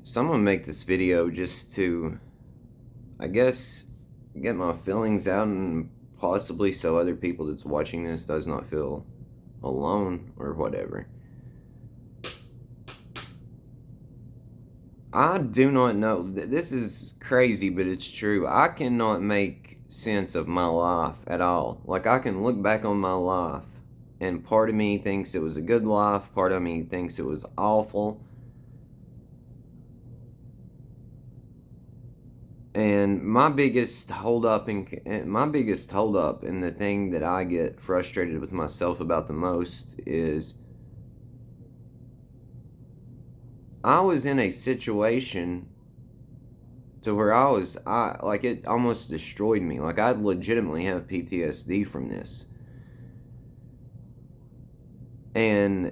So I'm gonna make this video just to, I guess, get my feelings out and possibly so other people that's watching this does not feel alone or whatever. I do not know. This is crazy, but it's true. I cannot make sense of my life at all. Like, I can look back on my life, and part of me thinks it was a good life, part of me thinks it was awful. And my biggest holdup and the thing that I get frustrated with myself about the most is I was in a situation to where I like, it almost destroyed me. Like, I legitimately have PTSD from this. And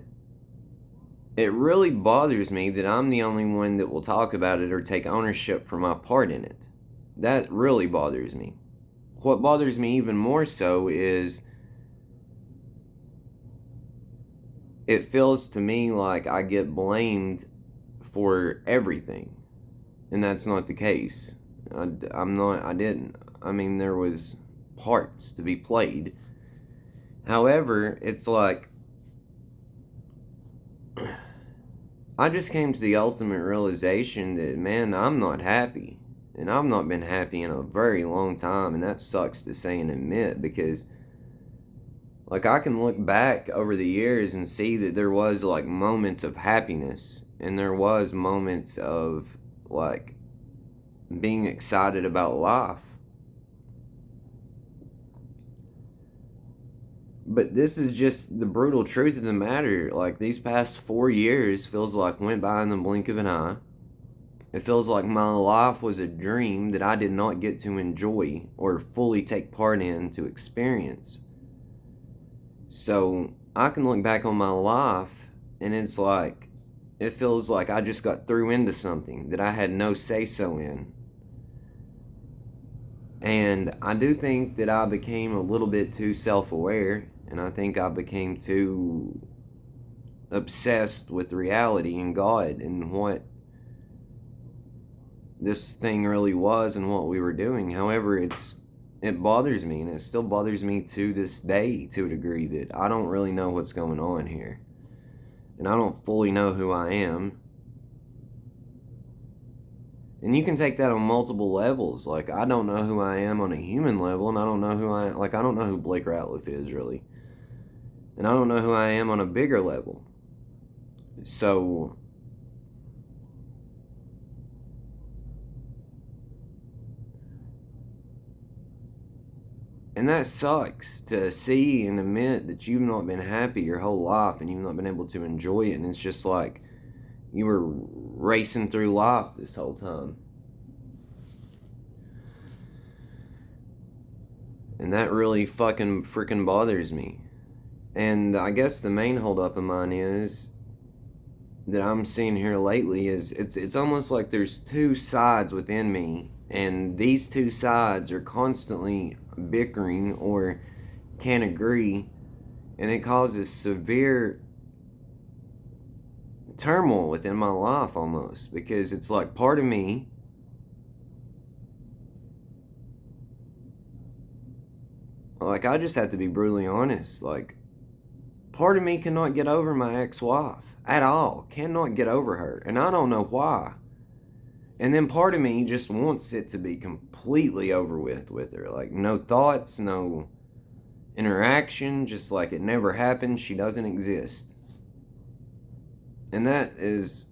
it really bothers me that I'm the only one that will talk about it or take ownership for my part in it. That really bothers me. What bothers me even more so is it feels to me like I get blamed for everything. And that's not the case. I didn't. I mean, there was parts to be played. However, it's like, I just came to the ultimate realization that, man, I'm not happy. And I've not been happy in a very long time. And that sucks to say and admit, because, like, I can look back over the years and see that there was, like, moments of happiness. And there was moments of, like, being excited about life. But this is just the brutal truth of the matter. Like, these past 4 years feels like went by in the blink of an eye. It feels like my life was a dream that I did not get to enjoy or fully take part in to experience. So I can look back on my life and it's like, it feels like I just got threw into something that I had no say-so in. And I do think that I became a little bit too self-aware, and I think I became too obsessed with reality and God and what this thing really was and what we were doing. However, it bothers me, and it still bothers me to this day to a degree, that I don't really know what's going on here. And I don't fully know who I am. And you can take that on multiple levels. Like, I don't know who I am on a human level, and I don't know I don't know who Blake Ratliff is, really. And I don't know who I am on a bigger level. So, and that sucks, to see and admit that you've not been happy your whole life and you've not been able to enjoy it. And it's just like you were racing through life this whole time. And that really fucking freaking bothers me. And I guess the main holdup of mine is that I'm seeing here lately is it's almost like there's two sides within me, and these two sides are constantly bickering or can't agree, and it causes severe turmoil within my life almost, because it's like part of me, like, I just have to be brutally honest, like, part of me cannot get over my ex-wife at all, cannot get over her, and I don't know why. And then part of me just wants it to be completely over with her. Like, no thoughts, no interaction, just like it never happened. She doesn't exist. And that's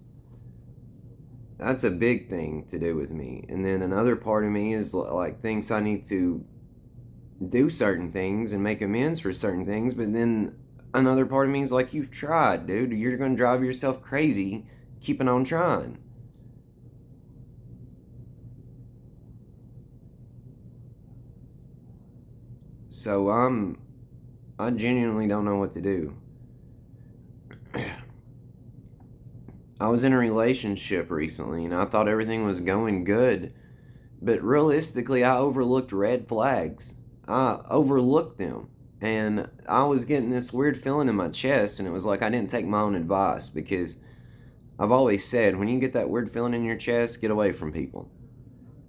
a big thing to do with me. And then another part of me is like, thinks I need to do certain things and make amends for certain things. But then another part of me is like, you've tried, dude. You're going to drive yourself crazy keeping on trying. So I genuinely don't know what to do. I was in a relationship recently and I thought everything was going good. But realistically, I overlooked red flags. I overlooked them. And I was getting this weird feeling in my chest, and it was like I didn't take my own advice, because I've always said, when you get that weird feeling in your chest, get away from people.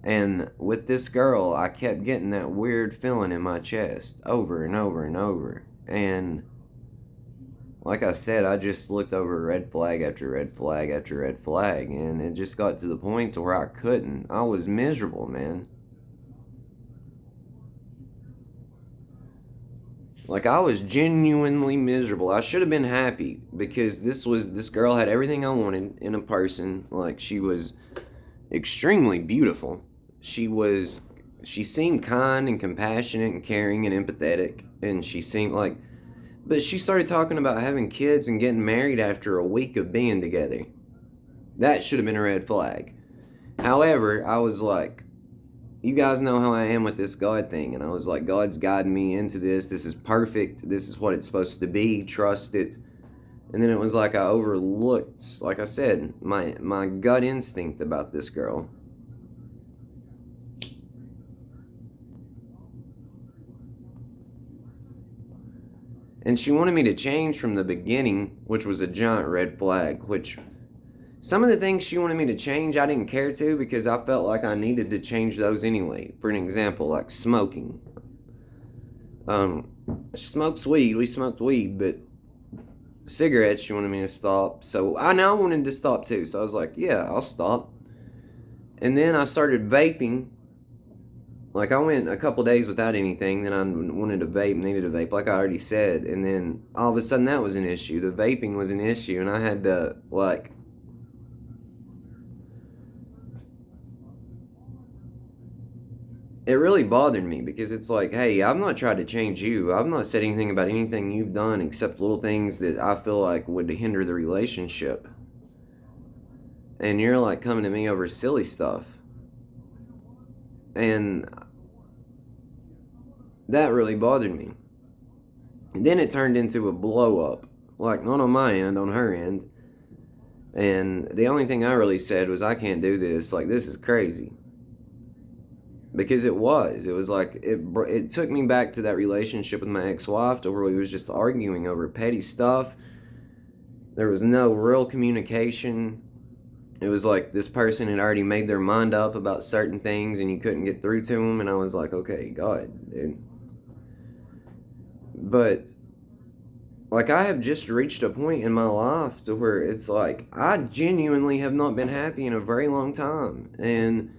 And with this girl, I kept getting that weird feeling in my chest over and over and over. And like I said, I just looked over red flag after red flag after red flag. And it just got to the point to where I couldn't. I was miserable, man. Like, I was genuinely miserable. I should have been happy because this girl had everything I wanted in a person. Like, she was extremely beautiful. She seemed kind and compassionate and caring and empathetic, and she seemed like, but she started talking about having kids and getting married after a week of being together. That should have been a red flag. However, I was like, you guys know how I am with this God thing. And I was like, God's guiding me into this. This is perfect. This is what it's supposed to be. Trust it. And then it was like I overlooked, like I said, my gut instinct about this girl. And she wanted me to change from the beginning, which was a giant red flag, which some of the things she wanted me to change, I didn't care to because I felt like I needed to change those anyway. For an example, like smoking. She smokes weed. We smoked weed, but cigarettes she wanted me to stop. So I now wanted to stop too. So I was like, yeah, I'll stop. And then I started vaping. Like, I went a couple days without anything. Then I wanted to vape, needed a vape, like I already said. And then all of a sudden that was an issue. The vaping was an issue. And I had to, like, it really bothered me because it's like, hey, I've not tried to change you. I've not said anything about anything you've done except little things that I feel like would hinder the relationship. And you're like coming to me over silly stuff. And that really bothered me. And then it turned into a blow up. Like, not on my end, on her end. And the only thing I really said was, I can't do this. Like, this is crazy. Because it was like it took me back to that relationship with my ex-wife to where we was just arguing over petty stuff. There was no real communication. It was like this person had already made their mind up about certain things and you couldn't get through to them, and I was like, okay, God, dude. But like, I have just reached a point in my life to where it's like I genuinely have not been happy in a very long time, and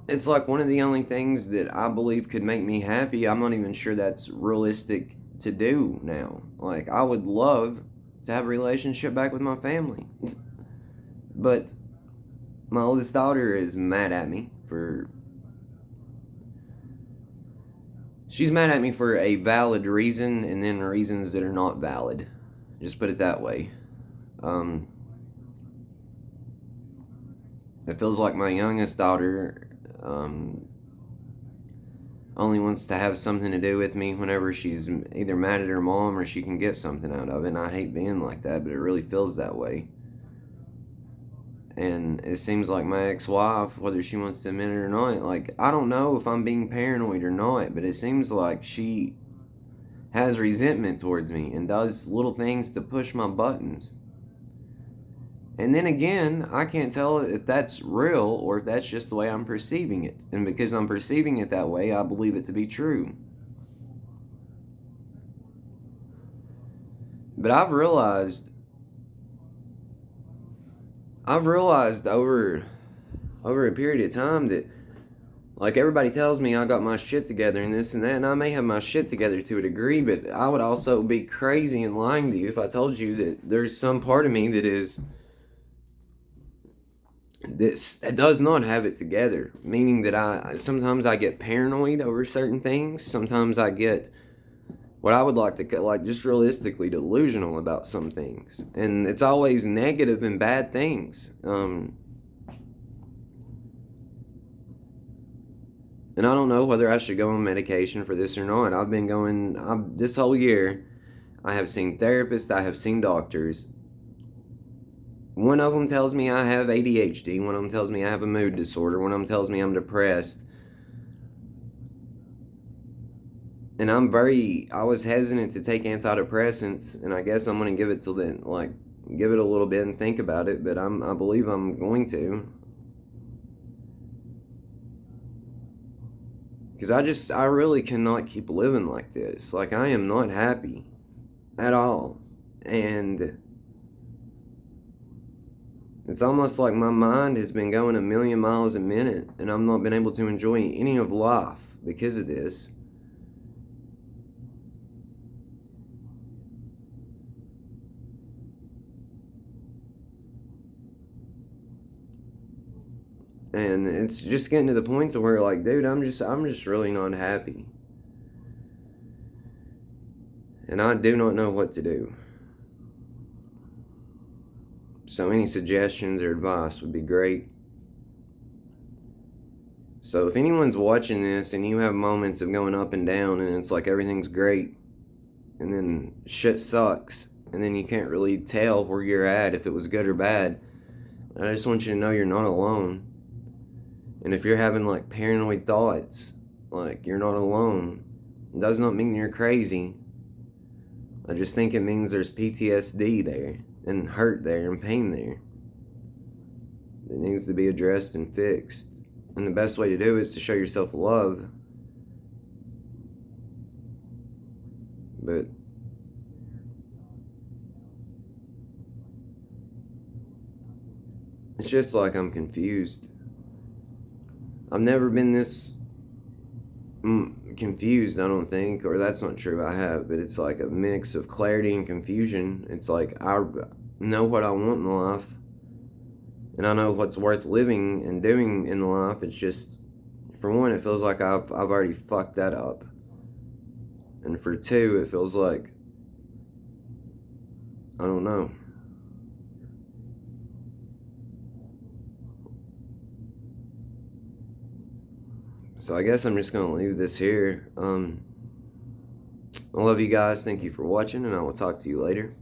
it's like one of the only things that I believe could make me happy. I'm not even sure that's realistic to do now. Like, I would love to have a relationship back with my family. But my oldest daughter is mad at me for... She's mad at me for a valid reason and then reasons that are not valid. Just put it that way. It feels like my youngest daughter only wants to have something to do with me whenever she's either mad at her mom or she can get something out of it. And I hate being like that, but it really feels that way. And it seems like my ex-wife, whether she wants to admit it or not, like, I don't know if I'm being paranoid or not, but it seems like she has resentment towards me and does little things to push my buttons. And then again, I can't tell if that's real or if that's just the way I'm perceiving it. And because I'm perceiving it that way, I believe it to be true. But I've realized over a period of time that, like, everybody tells me I got my shit together and this and that, and I may have my shit together to a degree, but I would also be crazy and lying to you if I told you that there's some part of me that does not have it together. Meaning that sometimes I get paranoid over certain things. Sometimes I get what I would like to, like, just realistically delusional about some things. And it's always negative and bad things. And I don't know whether I should go on medication for this or not. This whole year, I have seen therapists, I have seen doctors. One of them tells me I have ADHD. One of them tells me I have a mood disorder. One of them tells me I'm depressed. And I was hesitant to take antidepressants, and I guess I'm gonna give it till then, like, give it a little bit and think about it, but I believe I'm going to. Because I really cannot keep living like this. Like, I am not happy at all. And it's almost like my mind has been going a million miles a minute, and I've not been able to enjoy any of life because of this. And it's just getting to the point to where, like, dude, I'm just really not happy. And I do not know what to do. So any suggestions or advice would be great. So if anyone's watching this and you have moments of going up and down and it's like everything's great and then shit sucks and then you can't really tell where you're at, if it was good or bad, I just want you to know you're not alone. And if you're having like paranoid thoughts, like, you're not alone. It does not mean you're crazy. I just think it means there's PTSD there, and hurt there, and pain there that needs to be addressed and fixed. And the best way to do it is to show yourself love. But it's just like I'm confused. I've never been this confused, I don't think, or that's not true, I have, but it's like a mix of clarity and confusion. It's like I know what I want in life, and I know what's worth living and doing in life. It's just, for one, it feels like I've already fucked that up, and for two, it feels like, I don't know. So I guess I'm just gonna leave this here. I love you guys. Thank you for watching, and I will talk to you later.